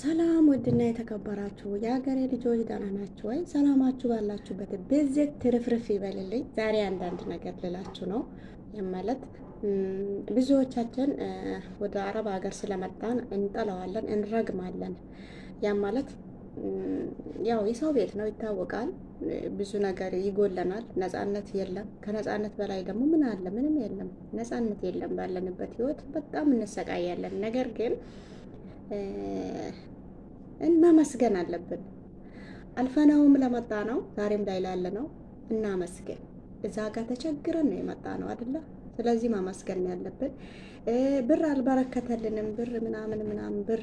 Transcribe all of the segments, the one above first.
ሰላም ውድና የተከበራችሁ የሀገሬ ልጆች ደህና ናችሁ ወይ? ሰላማችሁ ባላችሁበት በዚህ ትርፍርፍ ይበልልኝ። ዛሬ አንዳንድ ነገር ልላችሁ ነው ማለት ብዙዎቻችን ወደ አረብ ሀገር ስለመጣን እንጠላዋለን፣ እንረግማለን። ያም ማለት ያው የሰው ቤት ነው ይታወቃል። ብዙ ነገር ይጎለናል። ነፃነት የለም። ከነፃነት በላይ ደግሞ ምን አለ? ምንም የለም። ነፃነት የለም። ባለንበት ህይወት በጣም እንሰቃያለን። ነገር ግን እናመስገን አለብን። አልፈነውም ለመጣ ነው ዛሬም ላይ ላለ ነው እናመስገን። እዛ ጋር ተቸግረን ነው የመጣ ነው አይደለ? ስለዚህ ማመስገን ያለብን። ብር አልበረከተልንም። ብር ምናምን ብር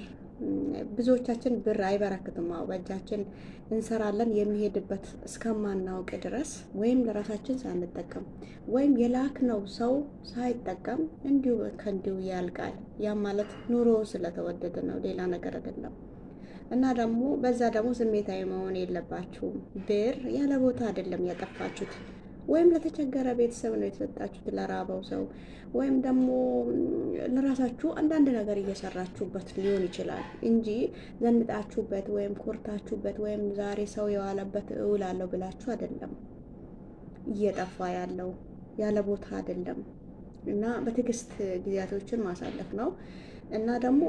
ብዙዎቻችን ብር አይበረክትም። አዎ በእጃችን እንሰራለን የሚሄድበት እስከማናውቅ ድረስ ወይም ለራሳችን ሳንጠቀም ወይም የላክነው ሰው ሳይጠቀም እንዲሁ ከእንዲሁ ያልቃል። ያም ማለት ኑሮ ስለተወደደ ነው፣ ሌላ ነገር አይደለም። እና ደግሞ በዛ ደግሞ ስሜታዊ መሆን የለባችሁም። ብር ያለ ቦታ አይደለም ያጠፋችሁት፣ ወይም ለተቸገረ ቤተሰብ ነው የተሰጣችሁት፣ ለራበው ሰው ወይም ደግሞ ለራሳችሁ አንዳንድ ነገር እየሰራችሁበት ሊሆን ይችላል እንጂ ዘንጣችሁበት ወይም ኮርታችሁበት ወይም ዛሬ ሰው የዋለበት እውላለሁ ብላችሁ አይደለም እየጠፋ ያለው፣ ያለ ቦታ አይደለም። እና በትዕግስት ጊዜያቶችን ማሳለፍ ነው። እና ደግሞ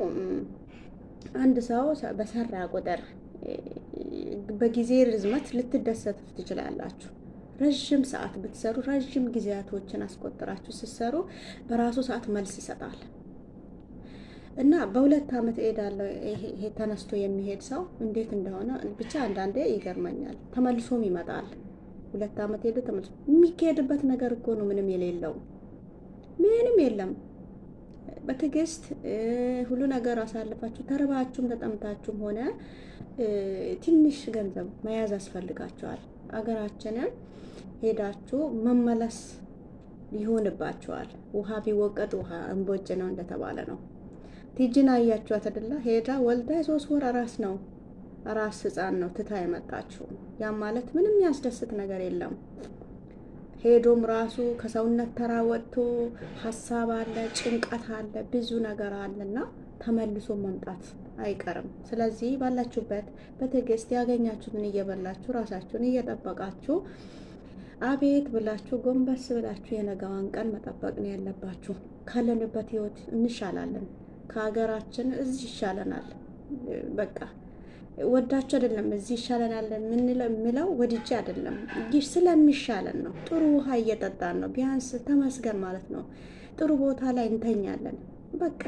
አንድ ሰው በሰራ ቁጥር በጊዜ ርዝመት ልትደሰቱ ትችላላችሁ። ረዥም ሰዓት ብትሰሩ፣ ረዥም ጊዜያቶችን አስቆጥራችሁ ስትሰሩ በራሱ ሰዓት መልስ ይሰጣል። እና በሁለት ዓመት እሄዳለሁ ይሄ ተነስቶ የሚሄድ ሰው እንዴት እንደሆነ ብቻ አንዳንዴ ይገርመኛል። ተመልሶም ይመጣል። 2 ዓመት ሄዶ ተመልሶ የሚካሄድበት ነገር እኮ ነው። ምንም የሌለው ምንም የለም። በትዕግስት ሁሉ ነገር አሳልፋችሁ ተርባችሁም ተጠምታችሁም ሆነ ትንሽ ገንዘብ መያዝ ያስፈልጋችኋል። አገራችንን ሄዳችሁ መመለስ ይሆንባችኋል። ውሃ ቢወቀጥ ውሃ እንቦጭ ነው እንደተባለ ነው። ቲጂን አያችኋት አይደለ? ሄዳ ወልዳ 3 ወር አራስ ነው፣ አራስ ህፃን ነው ትታ የመጣችሁ። ያም ማለት ምንም ያስደስት ነገር የለም። ሄዶም ራሱ ከሰውነት ተራ ወጥቶ ሀሳብ አለ፣ ጭንቀት አለ፣ ብዙ ነገር አለና ተመልሶ መምጣት አይቀርም። ስለዚህ ባላችሁበት በትዕግስት ያገኛችሁትን እየበላችሁ ራሳችሁን እየጠበቃችሁ አቤት ብላችሁ ጎንበስ ብላችሁ የነገዋን ቀን መጠበቅ ነው ያለባችሁ። ካለንበት ህይወት እንሻላለን። ከሀገራችን እዚህ ይሻለናል። በቃ ወዳችሁ አይደለም እዚህ ይሻለናል የምለው ወድጄ አይደለም፣ ይህ ስለሚሻለን ነው። ጥሩ ውሃ እየጠጣን ነው። ቢያንስ ተመስገን ማለት ነው። ጥሩ ቦታ ላይ እንተኛለን። በቃ